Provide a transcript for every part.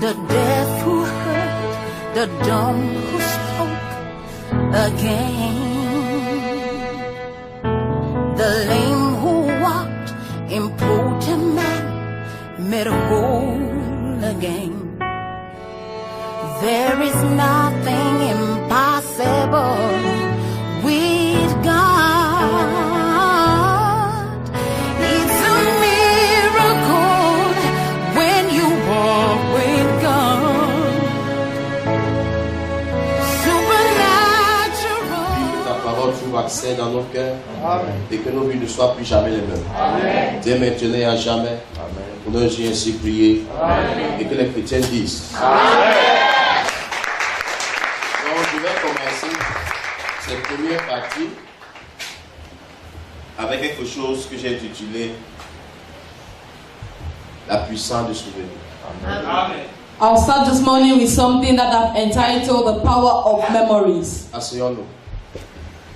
the deaf who heard, the dumb who spoke again, the lame who walked, impotent man made whole again. There is nothing impossible with God. It's a miracle when you walk with God. Supernatural. Ta parole trouve accès dans nos cœurs. Amen. Et que nos vies ne soient plus jamais les mêmes. Amen. Dès maintenant et à jamais. Amen. Pour nous, j'ai ainsi prié. Amen. Et que les chrétiens disent. Amen. Je vais commencer cette première partie avec quelque chose que j'ai intitulé la puissance du souvenir. Amen. I'll start this morning with something that I've entitled the power of memories. Asseyons-nous.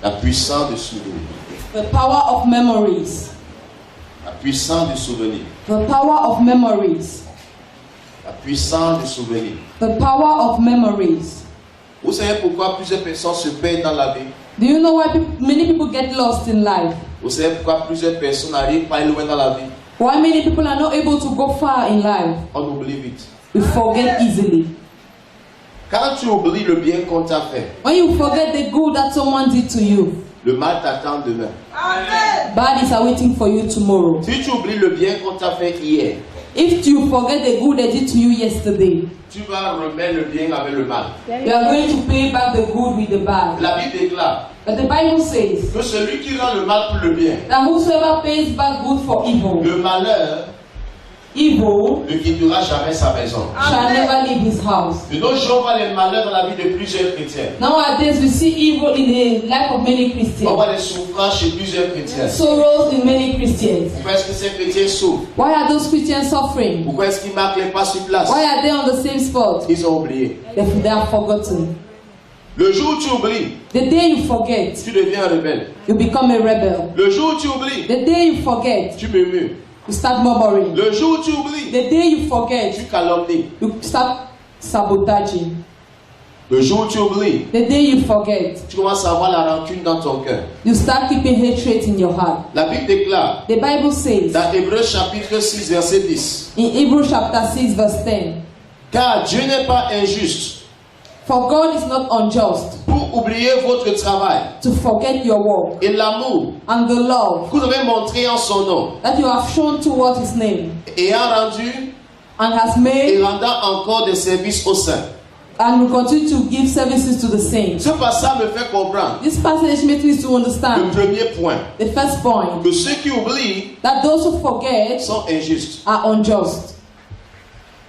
La puissance du souvenir. The power of memories. La puissance du souvenir. The power of memories. La puissance du souvenir. The power of memories. Vous savez pourquoi plusieurs personnes se perdent dans la vie? Do you know why many people get lost in life? Vous savez pourquoi plusieurs personnes n'arrivent pas loin dans la vie? Why many people are not able to go far in life? On oublie vite. We forget easily. Quand tu oublies le bien qu'on t'a fait, When you forget the good that someone did to you, le mal t'attend demain. Amen. Bad is awaiting for you tomorrow. Si tu oublies le bien qu'on t'a fait hier, if you forget the good they did to you yesterday, tu vas remettre le bien avec le mal. You are going to pay back the good with the bad. La Bible déclare But the Bible says que celui qui rend le mal pour le bien, that whosoever pays back good for evil, le malheur evil ne quittera jamais sa maison. shall never leave his house. De nos jours, on voit les malheurs dans la vie de plusieurs chrétiens. Nowadays we see evil in the life of many On Christians, voit les souffrances chez plusieurs chrétiens. sorrows in many Christians. Pourquoi est-ce que ces chrétiens souffrent? Why are those Christians suffering? Pourquoi est-ce qu'ils marquent les pas sur place? Why are they on the same spot? Ils ont oublié. They are forgotten. Le jour où tu oublies, The day you forget, tu deviens un rebelle. you become a rebel. Le jour où tu oublies, The day you forget, tu murmures. you start murmuring. Le jour où tu oublies, The day you forget, tu calomnies. you start sabotaging. Le jour où tu oublies, The day you forget, tu commences à avoir la rancune dans ton cœur. you start keeping hatred in your heart. La Bible déclare The Bible says dans Hébreux chapitre 6 verset 10, in Hebrews chapter 6 verse 10, car Dieu n'est pas injuste for God is not unjust pour oublier votre travail to forget your work et l'amour and the love que vous avez montré en son nom, that you have shown towards his name ayant rendu and has et made rendant encore des services aux saints. and will continue to give services to the saints. Ce passage me fait comprendre This passage makes me to le understand premier point, the first point, que ceux qui oublient that those who forget sont injustes. are unjust.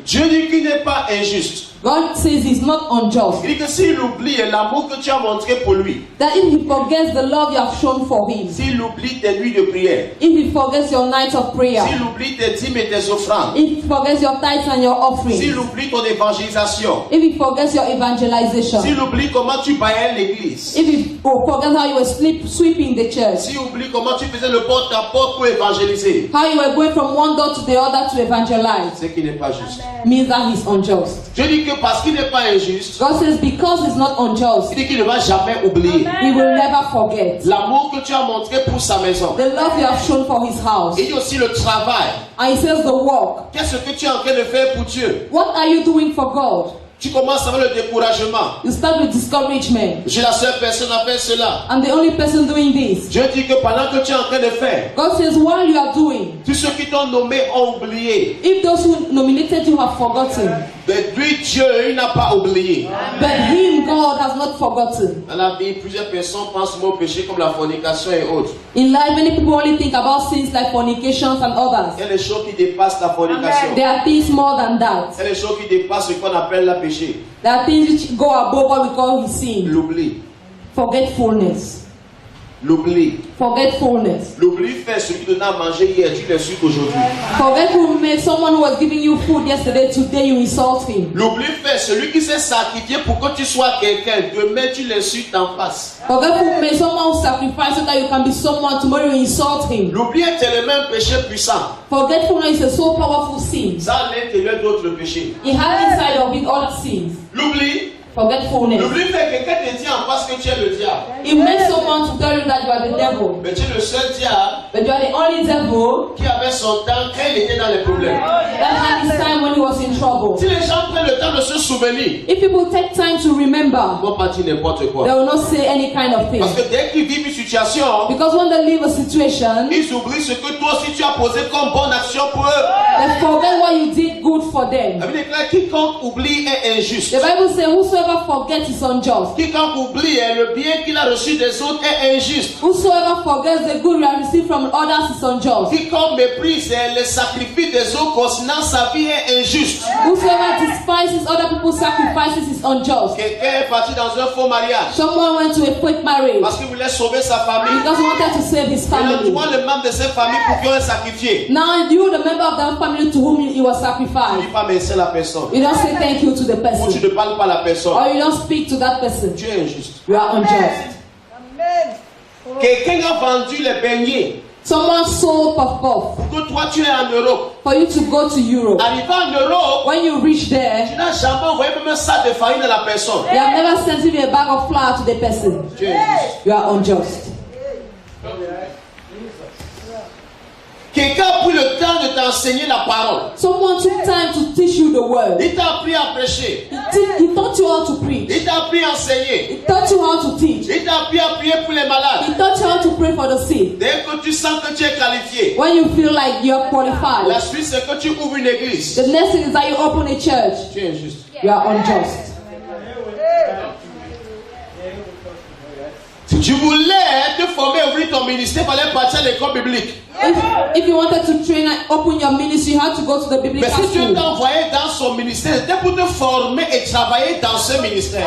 Dieu dit qu'il n'est pas injuste. God says he's not unjust. Il dit que s'il oublie l'amour que tu as montré pour lui, That if he forgets the love you have shown for him, s'il oublie tes nuits de prière, if he forgets your night of prayer, s'il oublie tes dîmes et tes offrandes, if he forgets your tithes and your offerings, s'il oublie ton évangélisation, if he forgets your evangelization, s'il oublie comment tu baillais l'église, if he forgets how you were sweeping the church, s'il oublie comment tu faisais le porte-à-porte pour évangéliser, how you were going from one door to the other to evangelize, c'est qu'il n'est pas juste. means that he's unjust. Je dis que parce qu'il n'est pas injuste, God says because he's not unjust, il dit qu'il ne va jamais oublier he will never forget l'amour que tu as montré pour sa maison. the love you have shown for his house. Il dit aussi le travail. And he says the work. Qu'est-ce que tu es en train de faire pour Dieu? What are you doing for God? Tu commences avec le découragement. You start with discouragement. Je suis la seule personne à faire cela. I'm the only person doing this. Dieu dit que pendant que tu es en train de faire, God says while you are doing, tous ceux qui t'ont nommé ont oublié. if those who nominated you have forgotten, Mais lui, Dieu, il n'a pas oublié. but him, God has not forgotten. Dans la vie, plusieurs personnes pensent au péché comme la fornication et autres. In life, many people only think about sins like fornications and Il others. y a des choses qui dépassent la fornication. There are things more than that. Il y a des choses qui dépassent ce qu'on appelle le péché. There are things which go above what we call his sin. L'oubli. Forgetfulness. L'oubli. Forgetfulness. L'oubli fait celui qui donnait à manger hier, tu l'insultes aujourd'hui. Forgetfulness makes someone who was giving you food yesterday, today you insult him. L'oubli fait celui qui s'est sacrifié pour que tu sois quelqu'un, demain tu l'insultes en face. Forgetfulness makes someone who sacrificed so that you can be someone, tomorrow you insult him. L'oubli est tellement un péché puissant. Forgetfulness is a so powerful sin. Ça a l'intérieur d'autres péchés. It has inside of it all sins. L'oubli. Forgetfulness. L'oubli fait que quelqu'un te dit en face que tu es le diable. It makes someone to tell you that you are the devil. Mais tu es le seul diable But you are the only devil qui avait son temps quand il était dans les problèmes. that had his time when he was in trouble. Si les gens prennent le temps de se souvenir, If people take time to remember, ils ne vont pas dire n'importe they quoi. will not say any kind of thing. Parce que dès qu'ils vivent une situation, Because when they leave a situation, ils oublient ce que toi aussi tu as posé comme bonne action pour eux. they forget what you did good for them. La Bible déclare quiconque oublie est injuste. The Bible says, whosoever forgets is unjust. Quiconque oublie le bien qu'il a reçu des autres est injuste. Whosoever forgets the good you have received from others is unjust. Quiconque méprise le sacrifice des autres concernant sa vie est injuste. Whosoever despises other people's sacrifices is unjust. Quelqu'un est parti dans un faux mariage Someone went to a fake marriage parce qu'il voulait sauver sa famille. because he wanted to save his Et là, family. toi, le membre de cette famille pour qui on est sacrifié. Now you, the member of that family to whom he was Tu ne sacrificed, dis pas merci à la personne. you don't say thank you to the Ou tu person, ne parles pas à la personne. or you don't speak to that person. Tu es injuste. You are unjust. Quelqu'un a vendu les beignets Someone sold puff puff que toi tu es en Europe. for you to go to Europe. Arrivé en Europe, When you reach tu there, n'as jamais envoyé même un sac de farine à la personne. they have never sent even a bag of flour to the person. Tu es injuste. You are unjust. Quelqu'un a pris le temps de t'enseigner la parole. Someone took time to teach you the word. Il t'a appris à prêcher. He taught you how to preach. Il t'a appris à enseigner. He taught you how to teach. Il t'a appris à prier pour les malades. He taught you how to pray for the sick. Dès que tu sens que tu es qualifié, When you feel like you're la qualified, suite c'est que tu ouvres une église. the next thing is that you open a church. Tu es injuste. You are unjust. Si tu voulais te former, ouvrir ton ministère, il fallait partir à l'école biblique. If you wanted to train and open your ministry, you had to go to the biblical Mais si Dieu school. t'a envoyé dans son ministère, c'était pour te former et travailler dans ce ministère.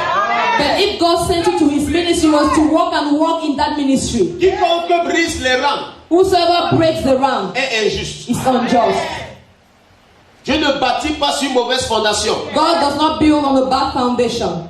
But if God sent you to his ministry, it was to walk and walk in that ministry. Quiconque brise les rangs Whosoever breaks the rank est injuste. is unjust. Dieu ne bâtit pas sur une mauvaise fondation. God does not build on a bad foundation.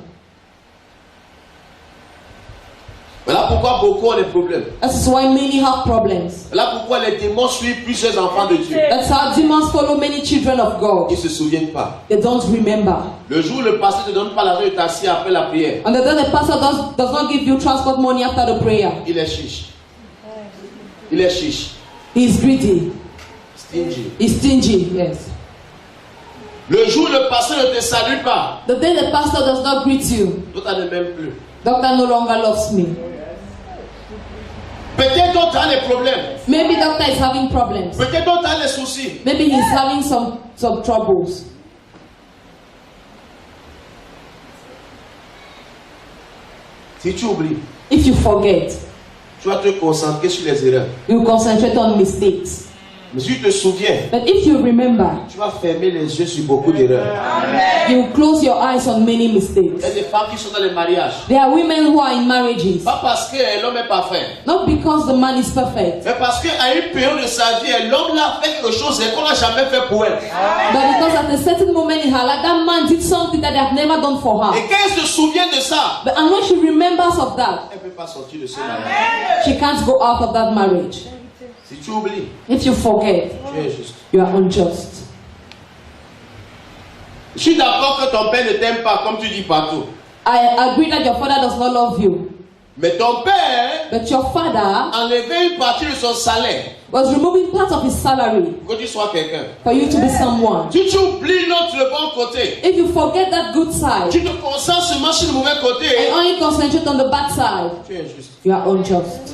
Voilà pourquoi beaucoup ont des problèmes. That is why many have problems. Voilà pourquoi les démons suivent plusieurs enfants de Dieu. That's how demons follow many children of God. Ils ne se souviennent pas. They don't remember. Le jour où le pasteur ne te donne pas l'argent de taxi après la prière, And the day the pastor does not give you transport money after the prayer, il est chiche. Il est chiche. he's greedy. Stingy. He's stingy. Yes. Le jour où le pasteur ne te salue pas, The day the pastor does not greet you, toi tu ne m'aimes plus. doctor no longer loves me. Peut-être d'autres ont des problèmes. Maybe doctor is having problems. Peut-être d'autres ont des soucis. Maybe he's having some troubles. Si tu oublies, If you forget, tu vas te concentrer sur les erreurs. you concentrate on mistakes. Mais si tu te souviens, But if you remember, tu vas fermer les yeux sur beaucoup d'erreurs. you close your eyes on many Il y a mistakes. des femmes qui sont dans les mariages. There are women who are in marriages, Pas parce que l'homme est parfait, not because the man is perfect, mais parce qu'à une période de sa vie, l'homme l'a fait quelque chose qu'on n'a jamais fait pour elle. but because at a certain moment in her life, that man did something that they have never done for her. Et quand elle se souvient de ça, And when she remembers of that, elle ne peut pas sortir de ce mariage. she can't go out of that marriage. Si tu oublies, If you forget, tu es juste. you are unjust. Je suis d'accord que ton père ne t'aime pas comme tu dis partout. I agree that your father does not love you, Mais ton père but your father a enlevé une partie de son salaire was removing part of his salary pour que tu sois quelqu'un. for you to be someone. Si tu oublies le bon côté, If you forget that good side tu te concentres seulement sur le mauvais côté, and only concentrate on the bad side, tu es injuste. you are unjust.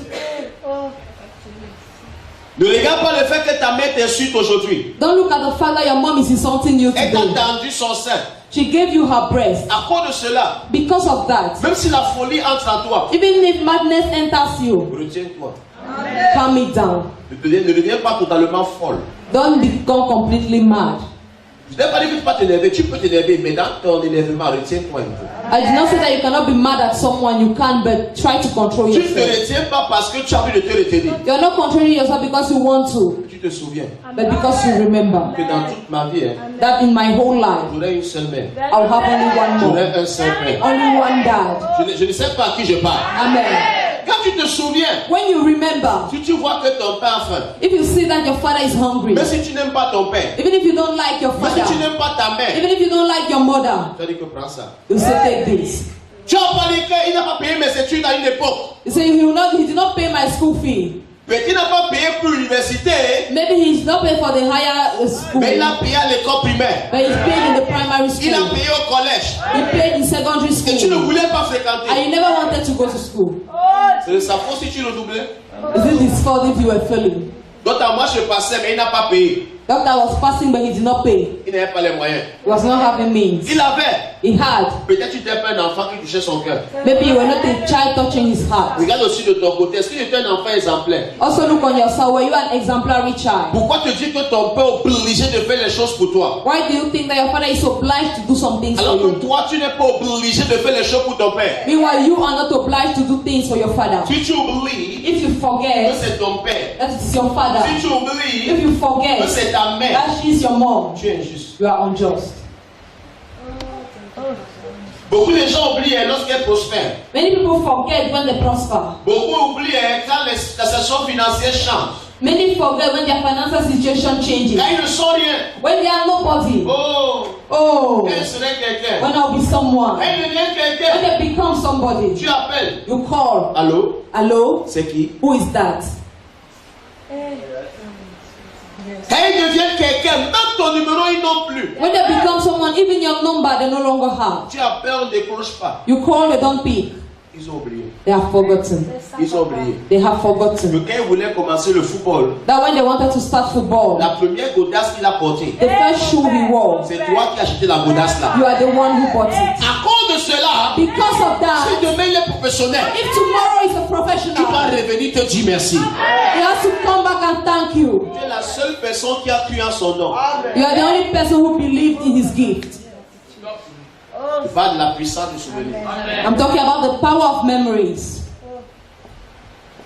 Ne regarde pas le fait que ta mère t'insulte aujourd'hui. Don't look at the fact that your mom is insulting you Elle t'a today. tendu son sein. She gave you her breast. À cause de cela, Because of that, même si la folie entre en toi, even if madness enters you, retiens-toi. calm it down. Ne deviens pas totalement folle. Don't become completely mad. Je n'ai pas dit que tu ne peux pas t'énerver. Tu peux t'énerver, mais dans ton énervement, retiens-toi un peu. I did not say that you cannot be mad at someone. You can, but try to control Tu ne te yourself. retiens pas parce que tu as envie de te retenir. You are not controlling yourself because you want to, Tu te souviens but because you remember que dans toute ma vie, that in my whole life, j'aurais une seule mère. I'll have only one mom, J'aurais un seul père. only one dad. Je ne sais pas à qui je parle. Amen. Quand tu te souviens, When you remember, si tu vois que ton père a faim, if you see that your father is hungry, même si tu n'aimes pas ton père, even if you don't like your même si tu father, n'aimes pas ta mère, even if you don't like your mother, tu as dit que prends ça. you say take this. Tu as parlé qu'il n'a pas payé mes études à une époque. You say he did not pay my school fee. Mais il n'a pas payé pour l'université, Maybe he's not paid for the higher school, mais il a payé à l'école primaire. but he's paid in the primary Il a school. payé au collège. He paid in secondary Et tu ne school, voulais pas and fréquenter. you never wanted to go to school. C'est de sa faute si tu redoublais. Is it his fault if you were failing? Donc à moi je passais, mais il n'a pas payé. Doctor was passing, but he did not pay. Il n'avait pas les moyens. He was not having means. Il avait. He had. Peut-être tu n'étais pas un enfant qui touchait son cœur. Maybe you were not a child touching his heart. Regarde aussi de ton côté. Est-ce que tu étais un enfant exemplaire? Also look on yourself. Were you an exemplary child? Pourquoi te dire que ton père est obligé de faire les choses pour toi? Why do you think that your father is obliged to do some things for Alors que you? toi, tu n'es pas obligé de faire les choses pour ton père. Meanwhile, you are not obliged to do things for your father. Si tu oublies If you que forget c'est ton père, that it's your father, si tu oublies if you que forget c'est ta mère, that she's your mom, tu es injuste. you are unjust. Beaucoup de gens oublient lorsqu'elles prospèrent. Many people forget when they prosper. Beaucoup oublient quand la situation financière change. Many forget when their financial situation changes. Quand ils ne sont rien. When they are nobody. Oh, Oh, elle serait quelqu'un. when I'll be someone. Elle devient When quelqu'un. they become somebody, Tu appelles. you call. Allô? Hello? C'est qui? Who is that? Quand ils deviennent quelqu'un, même ton numéro, ils n'ont plus. When they become someone, even your number they no longer have. Tu appelles, on ne décroche pas. You call, they don't pick. Ils ont oublié. They have forgotten. Ils ont oublié. They have Que forgotten. quand ils voulaient commencer le football, That when they wanted to start football, la première godasse qu'il a portée, the first shoe he wore, c'est toi qui as acheté la godasse là. you are the one who bought it. À cause de cela, Because of si that, demain il est professionnel, if tomorrow is a il va professional, revenir te dire merci. he has to come back and thank you. Tu es la seule personne qui a cru en son nom. You are the only person who believed in his gift. Tu parles de la puissance du souvenir. I'm talking about the power of memories.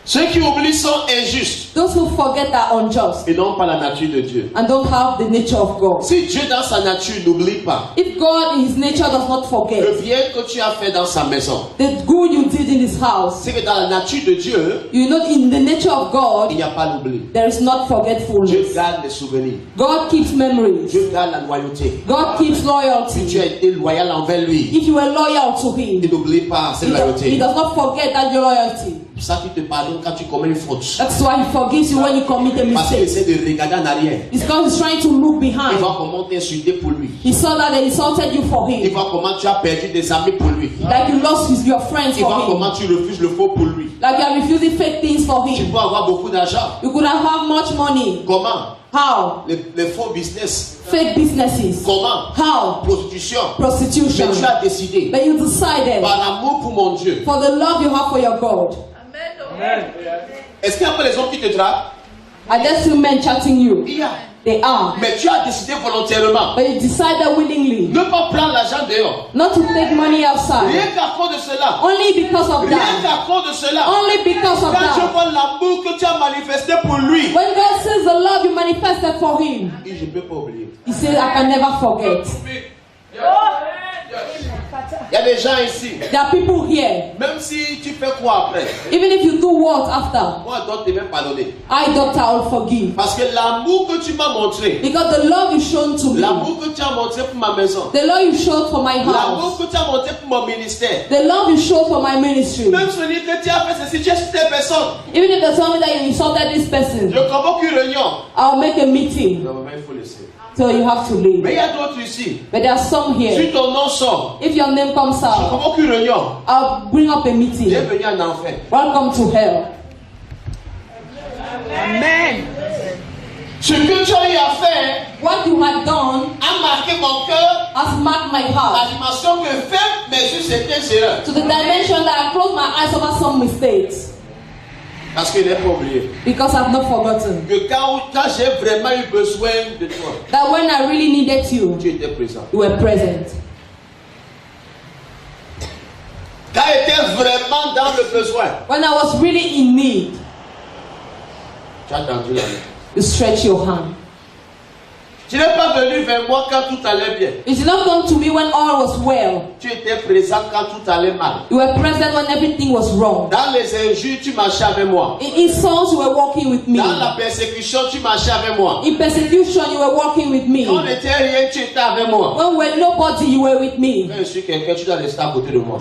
Ceux qui oublient sont injustes Those who forget are unjust et n'ont pas la nature de Dieu. and don't have the nature of God. Si Dieu dans sa nature n'oublie pas If God in his nature does not le forget bien que tu as fait dans sa maison, the good you did in his house, c'est que dans la nature de Dieu, you know in the nature of il God, n'y a pas l'oubli. there is not Dieu forgetfulness. garde les souvenirs. God keeps memories. Dieu garde la loyauté. God keeps Si tu loyalty. as été loyal envers lui, If you were loyal to il him, n'oublie pas cette he loyauté. does not forget that your loyalty. C'est pour ça qu'il te pardonne quand tu commets une faute. That's why he forgives you when you commit a Parce qu'il mistake. essaie de regarder en arrière. It's because he's trying to look Il behind. voit comment t'es insulté pour lui. He saw that they insulted you for Il him. voit comment tu as perdu des amis pour lui. Like you lost your friends Il for voit him. comment tu refuses le faux pour lui. Like you are refusing fake things for Tu him. peux avoir beaucoup d'argent. You could have much money. Comment? How? Les faux business. Fake businesses. Comment? How? Prostitution. Prostitution. Mais tu as décidé, But you decided par amour pour mon Dieu. for the love you have for your God. Est-ce qu'il y a pas les hommes qui te draguent? Are there still men chatting you? Il y a. They are. Mais tu as décidé volontairement But you decided willingly ne pas prendre l'argent dehors. not to take money outside. Rien qu'à cause de cela. Only because of Rien that. qu'à cause de cela. Only because of Quand je that. vois l'amour que tu as manifesté pour lui, When God sees the love you manifested for him, et je ne peux pas oublier. he says, I can never forget. Il y a des gens ici, There are people here. même si tu fais quoi après, Even if you do what after, moi je dois te même pardonner. I, doctor, will forgive. Parce que l'amour que tu m'as montré, Because the love you shown to me, l'amour que tu as montré pour ma maison, the love you showed for my l'amour house, que tu as montré pour mon ministère, the love you showed for my ministry, même celui que tu as fait ceci, tu as insulté personne. even if they tell me that you insulted this Je person, convoque une réunion. I'll make a meeting. Non, mais il faut laisser. So you have to Mais leave. il y a d'autres ici. But there are some Si here. ton nom sort, If your name comes je out, convoque une réunion. I'll bring up a meeting. Bienvenue en enfer. Welcome to hell. Ce que tu as eu à faire What you had done a marqué mon cœur has marked my à la heart dimension que ferme mes yeux certaines erreurs. to the dimension that I close my eyes over some mistakes Parce qu'il n'est pas oublié. because I've not forgotten Que quand j'ai vraiment eu besoin de toi, that when I really needed you, tu étais présent. you were present. Quand j'étais vraiment dans le besoin. When I was really in need, Tu as tendu la main. you stretch your hand. Tu n'es pas venu vers moi quand tout allait bien. You did not come to me when all was well. Tu étais présent quand tout allait mal. You were present when everything was wrong. Dans les injures, tu marchais avec moi. In insults, you were walking with me. Dans la persécution, tu marchais avec moi. In persecution, you were walking with me. Quand on n'était rien, tu étais avec moi. When we were nobody, you were with me. Quand je suis quelqu'un, tu dois rester à côté de moi.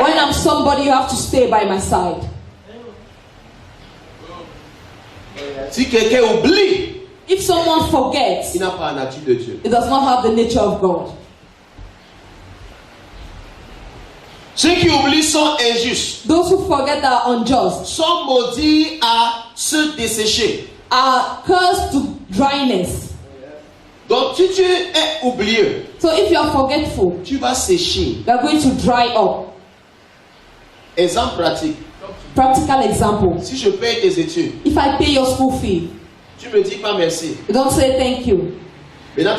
When I'm somebody, you have to stay by my side. Si quelqu'un oublie, If someone forgets, il n'a pas la nature de Dieu. it does not have the nature of God. Ceux qui oublient sont injustes, Those who forget that are unjust sont maudits à se dessécher. are cursed to dryness. Donc si tu es oublieux, So if you are forgetful, tu vas sécher. you are going to dry up. Exemple pratique. Practical example. Si je paye tes études, If I pay your school fee, tu me dis pas merci. you don't say thank you. Maintenant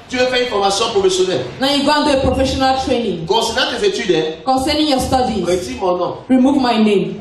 tu veux faire une formation professionnelle. Now you go and do a professional training. Concernant tes études, Concerning your studies, retire mon nom. remove my name.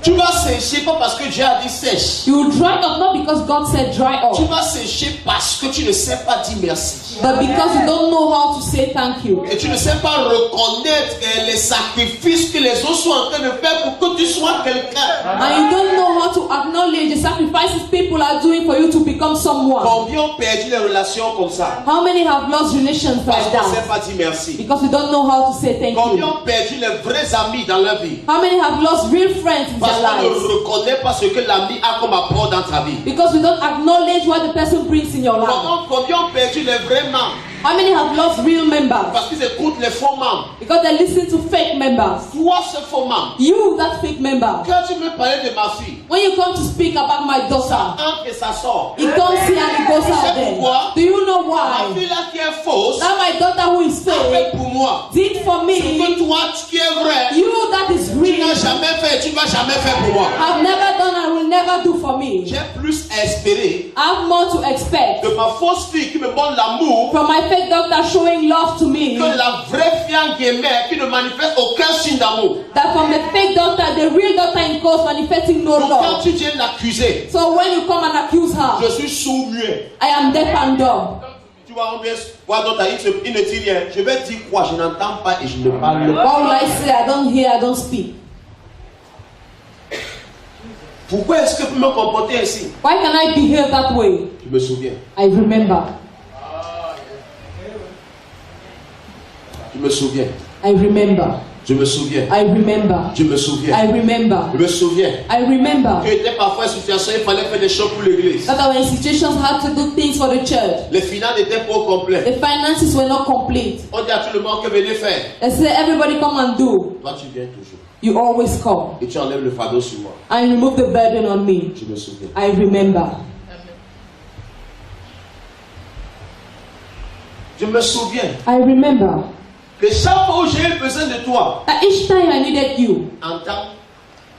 Tu vas sécher pas parce que Dieu a dit sèche. You will dry up not because God said dry Tu up, vas sécher parce que tu ne sais pas dire merci. but because you don't know how to say thank you. Et tu ne sais pas reconnaître les sacrifices que les autres sont en train de faire pour que tu sois quelqu'un. And you don't know how to acknowledge the sacrifices people are doing for you to become someone. Combien ont perdu les relations comme ça? How many have lost relations Parce like qu'on ne sait that? pas dire merci. Because you don't know how to say thank Combien you. ont perdu les vrais amis dans leur vie? How many have lost real friends in Parce their qu'on ne lives? reconnaît pas ce que l'ami a comme apport dans ta vie. Because we don't acknowledge what the person brings in your life. Combien ont perdu les vrais membres? How many have lost real members? Parce qu'ils écoutent les faux membres. Because they listen to fake members. Toi, ce faux membre. You, that fake member. Quand tu me parlais de ma fille, When you come to speak about my daughter, entre et ça sort. it comes here and it goes out there. Do you know Ma why? fille là qui est fausse, That my daughter who is a fait fake pour moi. did for Que me. toi qui es vrai, You that is tu real n'as jamais fait, tu ne vas jamais faire pour moi. have never done and will never do for me. J'ai plus à espérer I have more to expect de ma fausse fille qui me montre l'amour from my fake doctor showing love to me que la vraie fille en guillemets qui ne manifeste aucun signe d'amour. that from the fake doctor, the real doctor in quotes manifesting no Donc quand love. tu viens l'accuser, So when you come and accuse her, je suis sourd-muet. I am deaf and dumb. Tu vois, on vient voir d'autres, il ne dit rien. Je vais dire quoi? Je n'entends pas et je ne parle pas. What will I say? I don't hear, I don't speak. Pourquoi est-ce que je peux me comporter ainsi? Why can I behave that way? Je me souviens. I remember. Je me souviens. I remember. Je me souviens. I remember. Je me souviens. I remember. Je me souviens. I remember Que était parfois une situation, il fallait faire des choses pour l'église. that our institutions had to do things for the church. Les finances n'étaient pas au complet. The finances were not complete. On dit à tout le monde que venez faire. They say everybody come and do. Toi, tu viens toujours. You always come Et tu enlèves le fardeau sur moi. and remove the burden on me. Je me souviens. I remember. Je me souviens I remember que chaque fois où j'ai eu besoin de toi, that each time I needed you, en temps,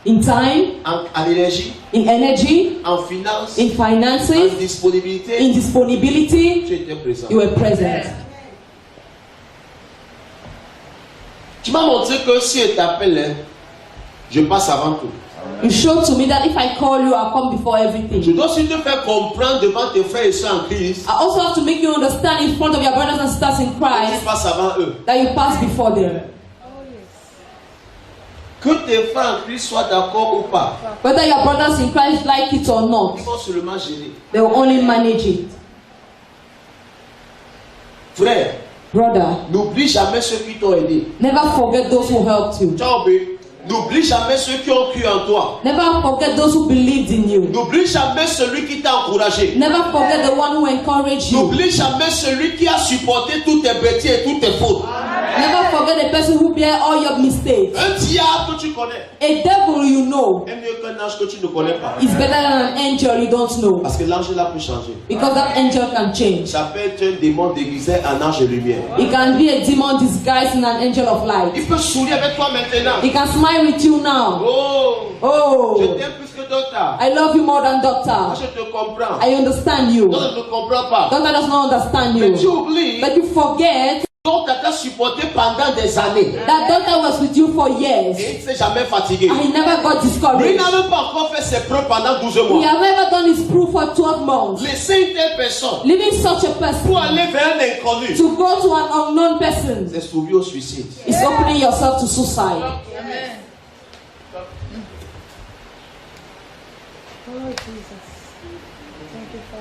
in time, en énergie, in energy, en finance, in en finances, disponibilité, in disponibility, tu étais présent. you were present. Tu m'as montré que si je t'appelle, je passe avant tout. You showed to me that if I call you, I'll come before Je everything. dois aussi te faire comprendre devant tes frères et soeurs en Christ I also have to make you understand in front of your brothers and sisters in que tu Christ passes avant eux. that you pass before them. Que tes frères en Christ soient d'accord ou pas, Whether your brothers in Christ like it or not, ils vont seulement gérer. they will only manage it. Frère, Brother, n'oublie jamais ceux qui t'ont aidé. never forget those who helped you. Ciao, bé. N'oublie jamais ceux qui ont cru en toi. Never forget those who believed in you. N'oublie jamais celui qui t'a encouragé. Never forget the one who encouraged you. N'oublie jamais celui qui a supporté toutes tes bêtises et toutes tes fautes. Never forget the person who bear all your mistakes. Un diable que tu connais A devil you know est mieux qu'un ange que tu ne connais pas. is better than an angel you don't know. Parce que l'ange là peut changer. Because that angel can change. Ça peut être un démon déguisé en ange de lumière. It can be a demon disguised in an angel of light. Il peut sourire avec toi maintenant. He can smile with you now. Oh, je Oh, t'aime plus que d'autres. I love you more than Moi doctor. je te comprends. I understand you. Toi je ne te comprends pas. Doctor does not understand Mais tu you. oublies But you forget Donc, tu as supporté pendant des années. That doctor was with you for years. Et il ne s'est jamais fatigué. And he never got Lui discouraged. n'a même pas encore fait ses preuves pendant 12 He mois. has never done his proof for 12 months. Laisser une telle personne Leaving such a person pour aller vers un inconnu, to go to an unknown person c'est soumis au suicide. is opening yourself to suicide.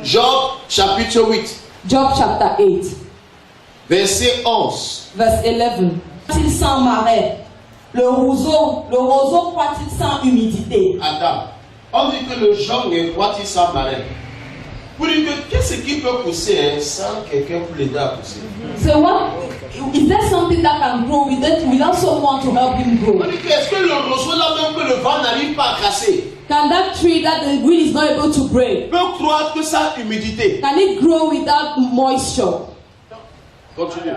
Job chapitre 8, Job chapter 8, verset 11. verse 11. Croît-il sans marais? Le roseau croît-il sans humidité? Attends, on dit que le jonc est croît-il sans marin. Pour dire que qu'est-ce qui peut pousser sans quelqu'un pour l'aider à pousser? So what is there something that can grow without someone to help him On grow? dit que est-ce que le roseau là même que le vent n'arrive pas à casser Can that tree that the wind is not able to break, peut croître que sans humidité? can it grow without moisture? Continue.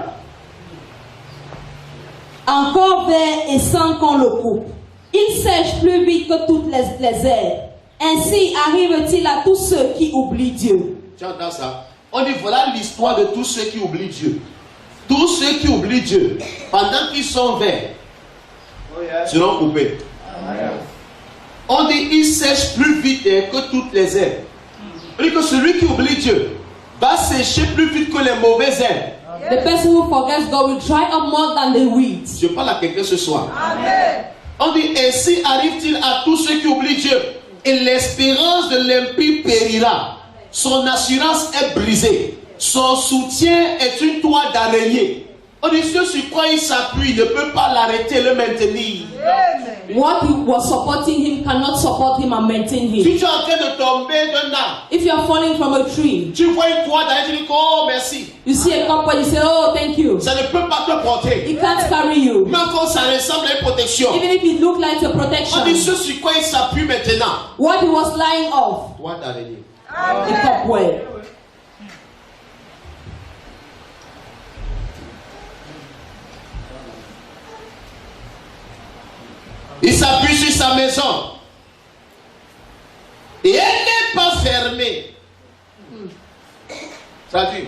Encore vert et sans qu'on le coupe. Il sèche plus vite que toutes les herbes. Ainsi arrive-t-il à tous ceux qui oublient Dieu. Tu entends ça? On dit voilà l'histoire de tous ceux qui oublient Dieu. Tous ceux qui oublient Dieu, pendant qu'ils sont verts, seront coupés. On dit il sèche plus vite que toutes les herbes. On dit que celui qui oublie Dieu va sécher plus vite que les mauvaises herbes. The person who forgets God will dry up more than the weeds. Je parle à quelqu'un ce soir. On dit ainsi arrive-t-il à tous ceux qui oublient Dieu. Et l'espérance de l'impie périra. Son assurance est brisée. Son soutien est une toile d'araignée. On dit ceux sur quoi il s'appuie ne peut pas l'arrêter, le maintenir. What was supporting him cannot support him and maintain Si him. tu es en train de tomber d'un arbre, If you are falling from a tree, tu vois une toile d'araignée, tu dis oh merci. you see a couple, you say, oh, thank you. Ça ne peut pas te porter. It can't carry you. Même quand ça ressemble à une protection. Even if it looked like a On dit protection. ceux sur quoi il s'appuie maintenant. What he was lying off, Toile d'araignée. the cobweb. Il s'appuie sur sa maison. Et elle n'est pas fermée. Ça dit,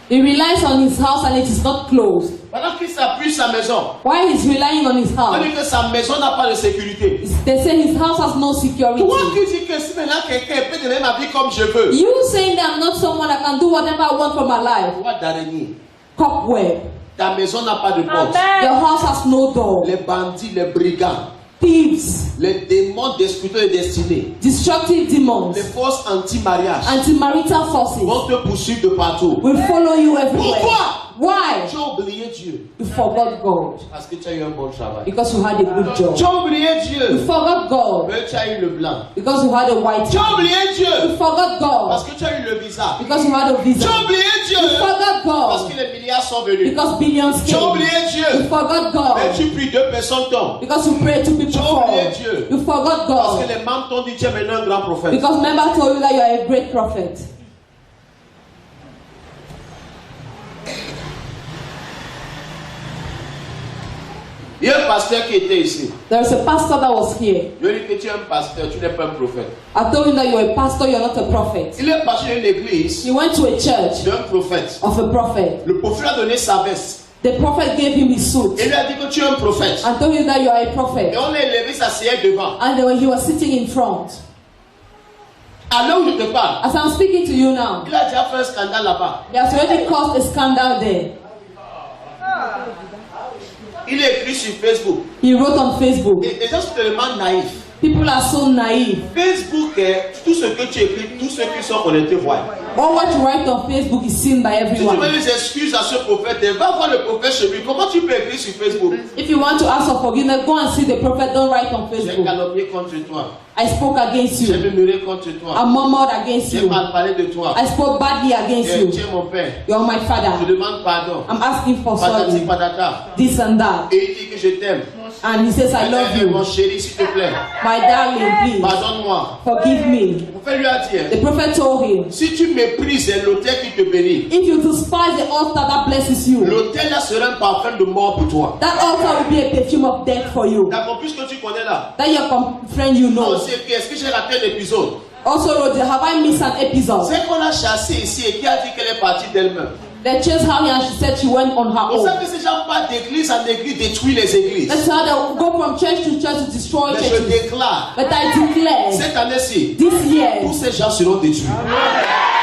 He relies on his house and it is not closed. pendant qu'il s'appuie sur sa maison, Why he's relying on his on house? dit que sa maison n'a pas de sécurité. They say his house has no security. Toi qui dis que si maintenant quelqu'un peut donner ma vie comme je veux, You saying that I'm not someone that can do whatever I want for my life. toile d'araignée, Cobweb. ta maison n'a pas de porte. Your house has no door. Les bandits, les brigands, Thieves. les démons destructeurs et destinés, Destructive demons. les forces anti-mariage Anti-marital forces vont te poursuivre de partout. will follow you everywhere. Pourquoi? Why? Tu as oublié Dieu You forgot God parce que tu as eu un bon travail. because you had a good job. Tu as oublié You Dieu forgot God mais tu as eu le blanc. because you had a white Tu as card. oublié Dieu You forgot parce God que tu as eu le visa. because you had a Tu visa. as oublié Dieu You forgot parce God que les milliards sont venus. because billions Tu as came. oublié You Dieu forgot mais God tu pries, deux personnes tombent. because you prayed to people Tu as fall. oublié Dieu You forgot parce que God les membres t'ont dit tu es maintenant un grand prophète. because member told you that you are a great prophet. Il y a un pasteur qui était ici. There's a pastor that was here. Je lui ai dit que tu es un pasteur, tu n'es pas un prophète. I told him that you're a pastor, you're not a prophet. Il est parti d'une église He went to a church d'un prophète. of a prophet. Le prophète a donné sa veste. The prophet gave him his suit Il lui a dit que tu es un prophète. and told him that you are a prophet. Et on l'a élevé, s'asseyait devant. And then when he was sitting in front, À l'heure où je te parle, as I'm speaking to you now, il a déjà fait un scandale là-bas. he has already caused a scandal there. Il est écrit sur Facebook. He wrote on Facebook. Et les gens sont tellement naïfs. People are so naive. Facebook, tout ce que tu écris, tous ceux qui sont connectés voient. All what you write on Facebook is seen by Si tu veux everyone. des excuses à ce prophète, va voir le prophète chez lui. Comment tu peux écrire sur Facebook? If you want to ask for forgiveness, go and see the prophet. Don't write on J'ai Facebook. calomnié contre toi. I spoke against J'ai you. murmuré contre toi. I murmured against J'ai you. mal parlé de toi. I spoke badly against Tu you. es mon père. You're my Je father. demande pardon. I'm asking for Patati sorry. patata. This and that. Et il dit que je t'aime. And he says, I love Mon you. chéri, s'il te plaît. My darling, please. Pardonne-moi. Forgive me. Le prophète lui a dit, The prophet told him, si tu méprises l'autel qui te bénit, if you despise the altar that blesses you, l'autel là sera un parfum de mort pour toi. that altar will be a perfume of death for you. D'accord, puisque tu connais là. That your friend you know. On sait que est-ce que j'ai raté un épisode? Also wrote, have I missed an episode? C'est qu'on a chassé ici et qui a dit qu'elle est partie d'elle-même. They chased her and she said she went on her Vous own. savez, ces gens partent d'église en église, détruisent les églises. That's how they go from church to church to destroy Mais je churches. déclare, But I declare, cette année-ci, this tous year, ces gens seront détruits.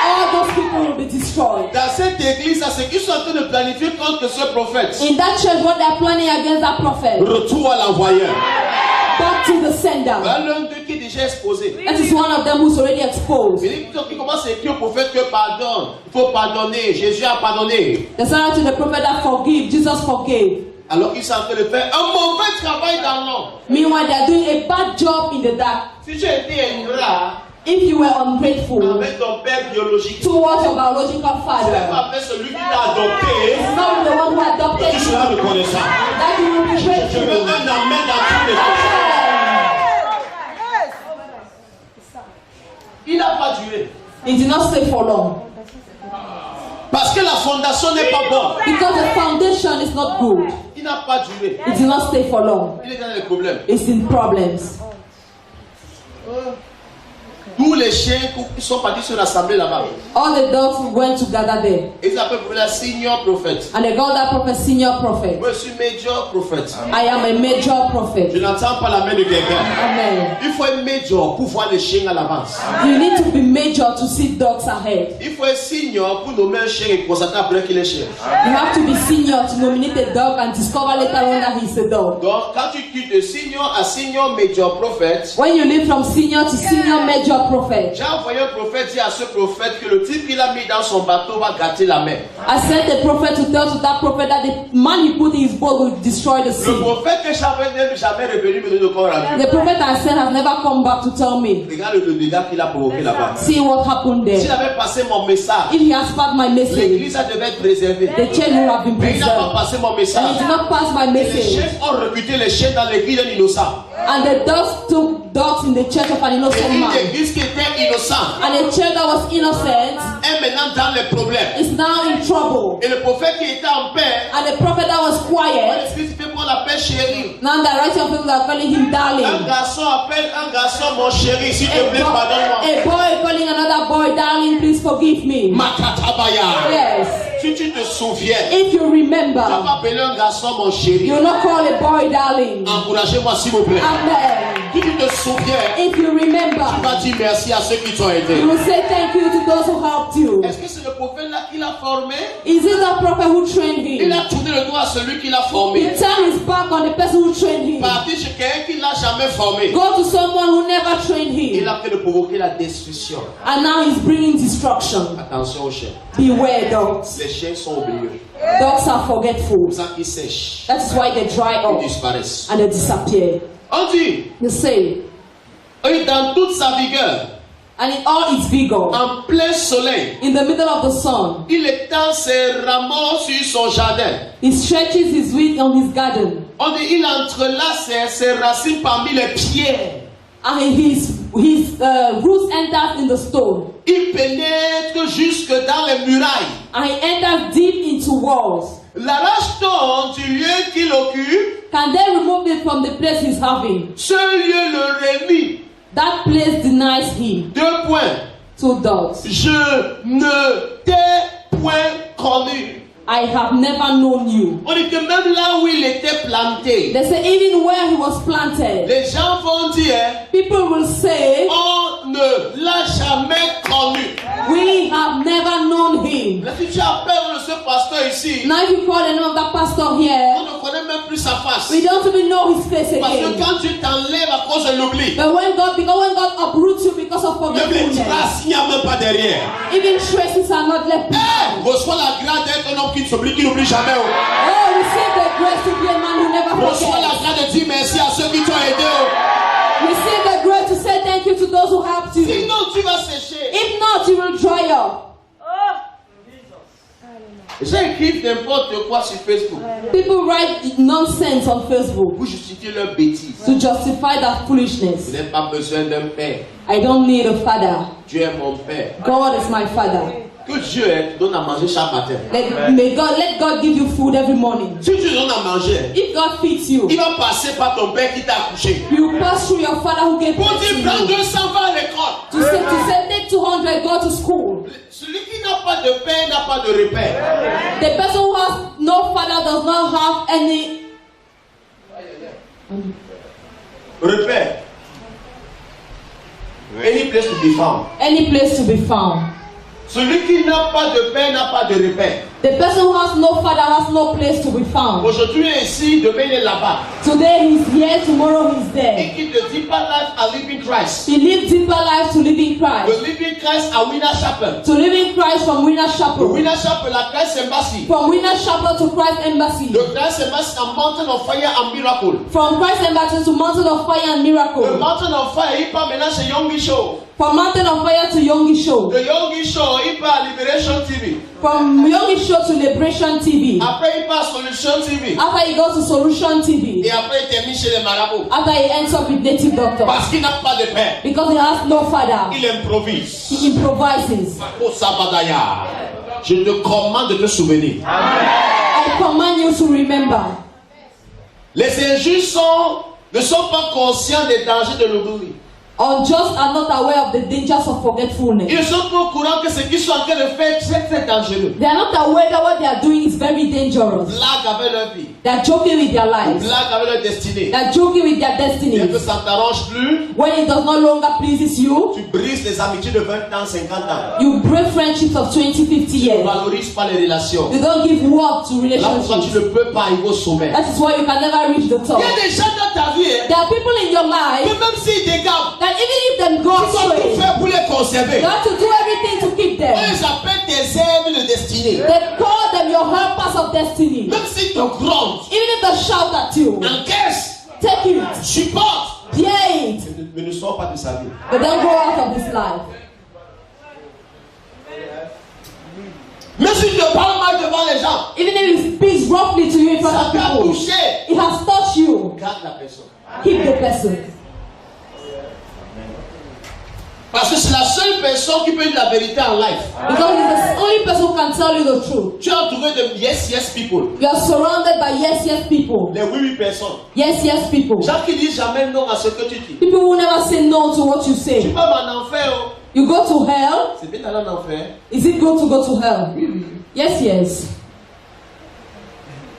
all those people will be destroyed. Dans cette église, c'est qu'ils sont en train de planifier contre ce prophète. In that church, what they're planning against that prophet, Retour à l'envoyeur. back to the sender. L'un d'eux qui est déjà exposé. That is one of them who's already exposed. Il commence à écrire au prophète que pardonne. Il faut pardonner. Jésus a pardonné. They said to the prophet that forgive, Jesus forgave. Alors qu'ils sont en train de faire un mauvais travail dans l'ombre. Meanwhile, they're doing a bad job in the dark. Si tu étais ingrat If you were ungrateful avec ton père biologique, towards your biological tu n'es father, pas avec celui qui t'a adopté, it's not the one who adopted tu you, seras reconnaissant. that you will be Je veux grateful. un amen dans tous les cas. Il n'a pas duré. It did not stay for long Parce que la fondation n'est pas bonne. because the foundation is not good. Il n'a pas duré. It did not stay for long. Il est dans les problèmes. It's in problems. Tous les chiens qui sont partis sur l'assemblée là-bas. All the dogs went to gather there, Ils appellent la senior prophète. and they called that prophet senior prophet. Moi, je suis major prophète. I am a major Je prophet. n'entends pas la main de quelqu'un. Amen. Il faut être major pour voir les chiens à l'avance. You need to be major to see dogs ahead. Il faut être senior pour nommer un chien et constater après qu'il est chien. You have to be senior to nominate a dog and discover later on that he's a dog. Donc, quand tu quittes de senior à senior major prophète, When you live from senior to senior major prophet, j'ai envoyé un prophète dire à ce prophète que le type qu'il a mis dans son bateau va gâter la mer. I sent a prophet to tell to that prophet that the man he put in his boat will destroy the Le sea. prophète que j'avais n'est jamais revenu me donner de corps à The prophet I sent has never come back to tell me. Regarde le dégât qu'il a provoqué là-bas. See what happened S'il there. avait passé mon message, If he has passed my message, l'église devait être préservée. the church would have been Mais il n'a pas preserved. passé mon And he message. did not pass my Les message. chefs ont recruté les chiens dans l'église d'un innocent. And the dogs took dogs in the church of an Et innocent une man. église qui était innocente And a church that was innocent est maintenant dans les problèmes. is now in trouble. Et le prophète qui était en paix, And the prophet that was quand quiet, l'esprit fait pour la paix chérie. now the righteous people are calling him Un darling. garçon appelle un garçon mon chéri, s'il te plaît, pardonne-moi. A boy calling another boy darling, please forgive me. Makatabaya. Yes. Si tu te souviens, If you tu vas remember, appeler un garçon mon chéri. you will not call a boy darling. Encouragez-moi s'il vous plaît. Amen. Si tu te souviens, If you tu remember, vas dire merci à ceux qui t'ont aidé. you will say thank you to those who helped you. Est-ce que c'est le prophète là qui l'a formé? Is it the prophet who trained Il him? a tourné le dos à celui qui l'a formé. He turned his back on the person who trained him. Parti chez quelqu'un qui l'a jamais formé. Go to someone who never trained Il him. a fait de provoquer la destruction. And now he's bringing destruction. Attention aux chiens. Beware, dogs. Les chiens sont oublieux. Dogs are C'est forgetful. pour ça qu'ils sèchent. That is why they dry Ils up disparaissent. and they disappear. On dit, You say, et dans toute sa vigueur, and in all its vigor, en plein soleil, in the middle of the sun, il étend ses rameaux sur son jardin. he stretches his wings on his garden, On dit, il entrelace ses racines parmi les pierres. and his roots enters in the stone, Il pénètre jusque dans les murailles. and he enters deep into walls. L'arrache-t-on du lieu qu'il occupe? Can they remove it from the place he's having? Ce lieu le remit. That place denies him. 2 points. 2 dogs. Je ne t'ai point connu. I have never known you. On dit que même là où il était planté, They say even where he was planted, les gens vont dire, people will say, on ne l'a jamais connu. we have never known him. Mais si tu appelles ce pasteur ici, Now if you call the name of that pastor on here, ne connaît même plus sa face. we don't even know his face Parce que again. quand tu t'enlèves à cause de l'oubli, But because when God uproots you because of même les forgetfulness, traces, il n'y a même pas derrière. even traces are not left behind. Reçois la grâce d'être un homme qui ne s'oublie, qui n'oublie jamais. Oh, receive the grace to be a man who never Reçois la forgets. grâce de dire merci à ceux qui t'ont aidé. Receive the grace to say thank you to those who helped you. Sinon, tu vas sécher. If not, you will dry up. J'ai écrit n'importe quoi sur Facebook People write nonsense on Facebook pour justifier leurs bêtises. to justify that Je foolishness. n'ai pas besoin d'un père. I don't need a father. Dieu est mon père. God is my father. Que Dieu te donne à manger chaque matin. Let God give you food every morning. Si tu donnes à manger, If God feeds you, il va passer par ton père qui t'a accouché. you pass through your father who gave Pour birth to dire, prends you. 200, va à l'école. To say take 200, go to school. Celui qui n'a pas de père n'a pas de repère. The person who has no father does not have any Repère. Any place to be found. any place to be found. Celui qui n'a pas de père n'a pas de repère. The person who has no father has no place to be found. Aujourd'hui ici, demain il est là-bas. Today he's here, tomorrow he's there. Et qui te dit pas life à living Christ. He lived deeper life to live in The Christ. living Christ à Winner Chapel. To live in Christ from Winner The Chapel. Winner Chapel à Christ Embassy. From Winner Chapel to Christ Embassy. The Christ Embassy à Mountain of Fire and Miracle. From Christ Embassy to Mountain of Fire and The Miracle. Mountain of Fire, il part maintenant chez Yongi Show. From Mountain of Fire to Yongi Show. The Yongi Show, il part à Liberation TV. From Yongi Show to Liberation TV. Après, il part à Solution TV. After he goes to Solution TV. Et après, il termine chez les marabouts. After he ends up with native doctors. Parce qu'il n'a pas de père. Because he has no father. Il improvise. He improvises. Oh, Sabadaya. Je te commande de te souvenir. I command you to remember. Les injustes ne sont pas conscients des dangers de l'oubli. Unjust are not aware of the dangers of forgetfulness. Ils sont pas au courant que ce qu'ils sont en train de faire c'est très dangereux. They are not aware that what they are doing is very dangerous. Blague avec leur vie. They are joking with their lives. Blague avec leur destinée. They are joking with their Dès que destinies. ça ne t'arrange plus, When it does no longer pleases you, tu brises les amitiés de 20 ans, 50 ans. you break friendships of 20, 50 Tu ne years. valorises pas les relations. You don't give work to Là pourquoi tu relationships. ne peux pas arriver au sommet. That is why you can never reach the Il top. y a des gens dans ta vie There are people in your que life même s'ils dégagent, that even if them go tu dois tout astray, faire pour les conserver. you have to do everything to keep On them. les appelle tes aides de destinée. They call them your helpers of destiny. Même s'ils te grondent, Even if they shout at you, encaisse, take it, supporte, bear it, mais ne sors pas de sa vie. but don't go out of this life. Même s'il te parle mal devant les gens, Even if he speaks roughly to you in front ça of t'a people, touché. it has touched you. Garde la personne. Keep the person. Parce que c'est la seule personne qui peut dire la vérité en life. Because he's the only person who can tell you the truth. Tu es entouré de yes people. You are surrounded by yes people. Les oui personnes. Yes people. Gens qui disent jamais non à ce que tu dis. People who never say no to what you Tu say. vas en enfer. Oh. You go to hell. C'est bien d'aller en enfer. Is it good to go to hell? Yes.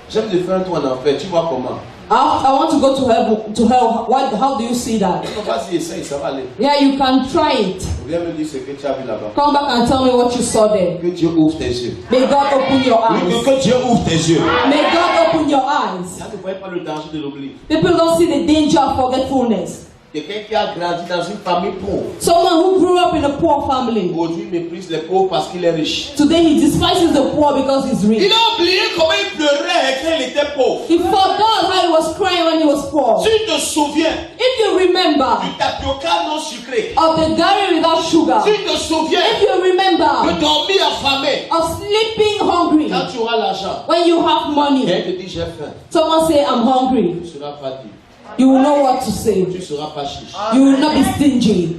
J'aime te faire un tour en enfer. Tu vois comment? I want to go to hell. How do you see that? Vas-y, essaye, ça va aller. Yeah, you can try it. Viens me dire ce que tu as vu là-bas. Come back and tell me what you saw there. Que Dieu ouvre tes yeux. May God open your eyes. Que Dieu ouvre tes yeux. May God open your eyes. Là, tu ne voyais pas le danger de l'oubli. People don't see the danger of forgetfulness. Quelqu'un qui a grandi dans une famille pauvre. Someone who grew up in a poor family. Aujourd'hui, il méprise les pauvres parce qu'il est riche. Today he despises the poor because he's Il rich. a oublié comment il pleurait quand il était pauvre. He forgot how he was crying when he was poor. Tu te souviens If you remember du tapioca non sucré. of the gari without sugar, Tu te souviens if you de remember dormir affamé. of sleeping hungry, Quand tu auras l'argent, when you have money, elle te dit j'ai faim. someone say I'm hungry, Tu ne seras pas dit. you will know what to say. Tu ne seras pas chiche. You will not be stingy.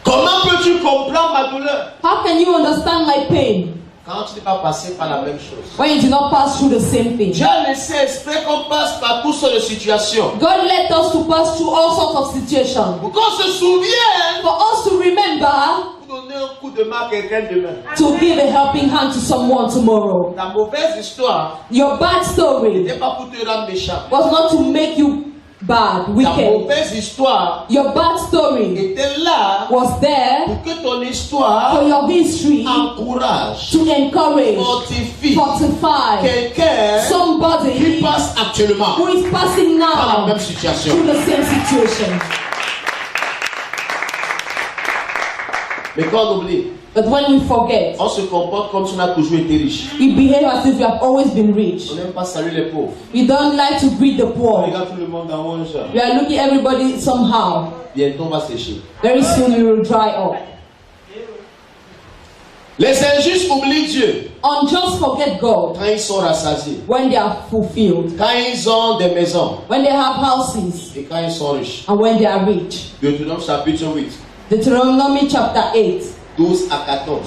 Comment peux-tu comprendre ma douleur How can you understand my pain quand tu n'es pas passé par la même chose? when you did not pass through the same thing? Dieu a laissé exprès qu'on passe par toutes sortes de situations. God let us to pass through all sorts of situations Pour qu'on se souvienne for us to remember pour donner un coup de main à quelqu'un demain. to give a helping hand to someone tomorrow. Ta mauvaise histoire Your bad story n'était pas pour te rendre méchant. was not to make you bad, Ta wicked. mauvaise histoire Your bad story était là was there pour que ton histoire for your history encourage, to encourage, fortifie fortify quelqu'un qui somebody passe actuellement who is passing par la now même situation. through the same situation. Mais quand on oublie, But when we forget, on se comporte comme si on a toujours été riche. we behave as if we have always been rich. On n'aime pas saluer les pauvres. We don't like to greet the On poor. regarde tout le monde en rouge. We are looking at everybody somehow. Bientôt on va sécher. Very soon we will dry up. Les injustes oublient Dieu Unjust forget God quand ils sont rassasiés, when they are fulfilled, quand ils ont des maisons when they have houses, et quand ils sont riches. and when they are rich. Deutéronome chapitre 8, Deuteronomy chapter 8, 12 à 14.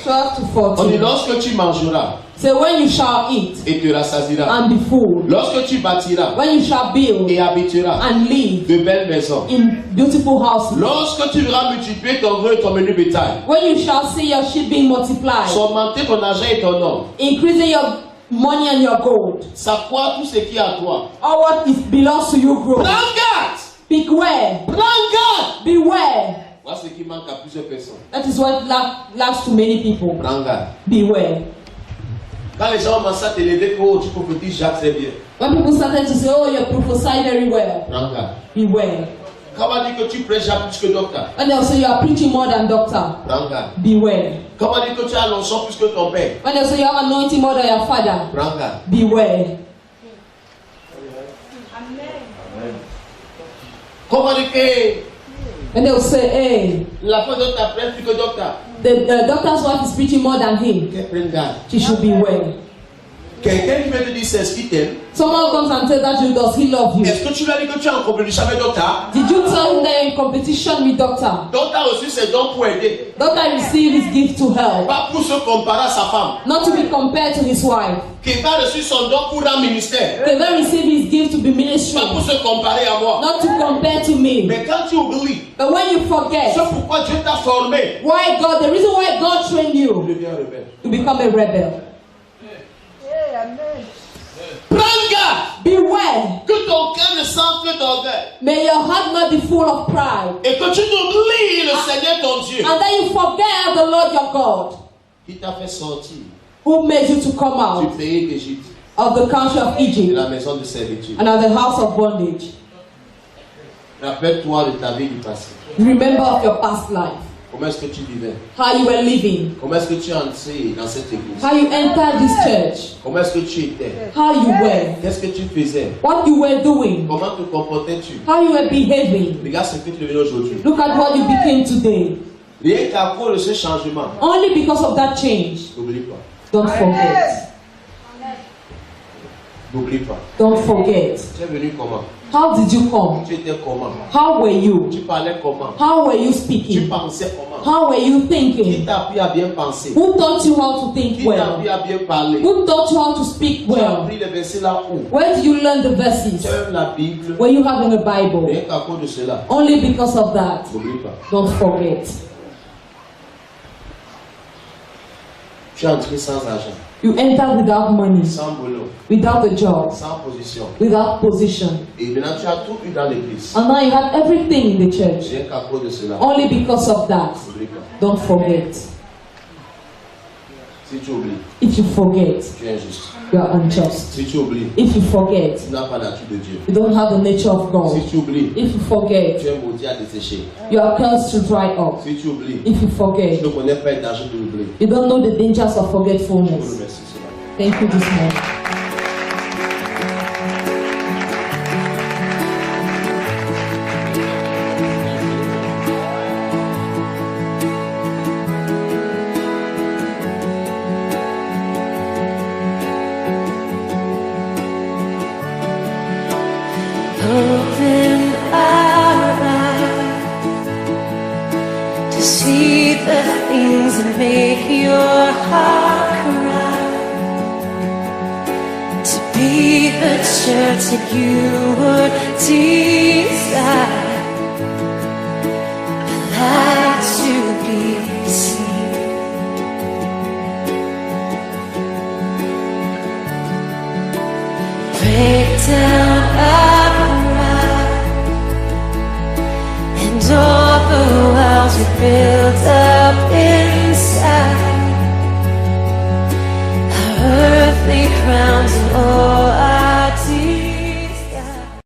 12 to On dit 14. lorsque tu mangeras So when you shall eat et te rassasieras, and be full, lorsque tu bâtiras when you shall build et habiteras and live de belles maisons, in beautiful houses, lorsque tu verras multiplier ton gros et ton menu bétail, when you shall see your sheep being multiplied, augmenter ton argent et ton or, increasing your money and your gold, s'accroître tout ce qui est à toi. all what is belongs to you grow. Prends garde! Beware, Prends garde! beware. Voilà ce qui manque à plusieurs personnes. That is what lacks to many people. Prends garde. Beware. Quand les gens commencent à te lever, oh, tu prophétises Jacques, c'est bien. When people started to say, oh, you prophesy very well, Prends garde. beware. Quand on dit que tu prêches Jacques plus que docteur, When they say you are preaching more than doctor, prends garde. beware. Quand on dit que tu as l'onction plus que ton père, When they say you have anointing more than your father, prends garde. beware. Quand on dit que When they will say, hey, la femme de docteur prêche plus que docteur, the doctor's wife is preaching more than him, qu'elle prenne garde. she should beware. Quelqu'un qui vient te dire c'est ce qu'il t'aime. Someone comes and says that you does he love you? Est-ce que tu lui as dit que tu es en compétition avec docteur? Did you tell him that you're in competition with doctor? Docteur a reçu ses dons pour aider, Doctor received his gift to help, pas pour se comparer à sa femme. not to be compared to his wife. Quelqu'un a reçu son don pour un ministère, They don't receive his gift to be ministry, pas pour se comparer à moi. not to compare to me. Mais quand tu oublies, But when you forget, c'est pourquoi Dieu t'a formé. why God, the reason why God trained Tu you deviens rebelle. to become a rebel. Prends garde Beware. que ton cœur ne s'enfle d'orgueil May your heart not be full of pride, et que tu n'oublies le Seigneur ton Dieu and that you forget the Lord your God, qui t'a fait sortir who made you to come du out pays d'Égypte, of the country of de Egypt la maison de servitude. and of the house of bondage. Rappelle-toi de ta vie du passé. Remember of your past life, Comment est-ce que tu vivais? how you were living, Comment est-ce que tu es entré dans cette église? how you entered this church, Comment est-ce que tu étais? how you were, Qu'est-ce que tu faisais? what you were doing, Comment te comportais-tu? how you were behaving. Regarde ce que tu deviens aujourd'hui. Look at what you became today. Rien qu'à cause de ce changement, Only because of that change. n'oublie pas. Don't forget. N'oublie pas. Don't forget. Tu es venu comment? How did you come? Tu étais comment? How were you? Tu parlais comment? How were you Tu speaking? pensais comment? How were you Qui thinking? t'a appris à bien penser? Who taught you how to think Qui t'a well? appris à bien parler? Who taught you how to speak Tu as well? appris les versets là où? Where did you learn the Tu verses? as la Bible. Were you having a Bible? Rien qu'à cause de cela, Only because of that. n'oublie pas. Don't forget. Tu es entré sans argent, You entered without money, sans boulot, without a job, sans position. without position. Et maintenant tu as tout eu dans l'église. And now you have everything in the church. Rien qu'à cause de cela, Only because of that. n'oublie pas. Don't forget. Si tu oublies, If you forget, tu es injuste. you are unjust. Si tu oublies, If you forget, tu n'as pas la nature de Dieu. you don't have the nature of God. Si tu oublies, If you forget, tu es maudit à dessécher. you are cursed to dry up. Si tu oublies, If you tu forget, ne connais pas le danger de l'oubli. you don't know the dangers of Je vous forgetfulness. remercie cela. Thank you this morning. Open our eyes to see the things that make your heart cry. To be the church that you would desire. A light to be seen. Break down our pride and all the walls we build.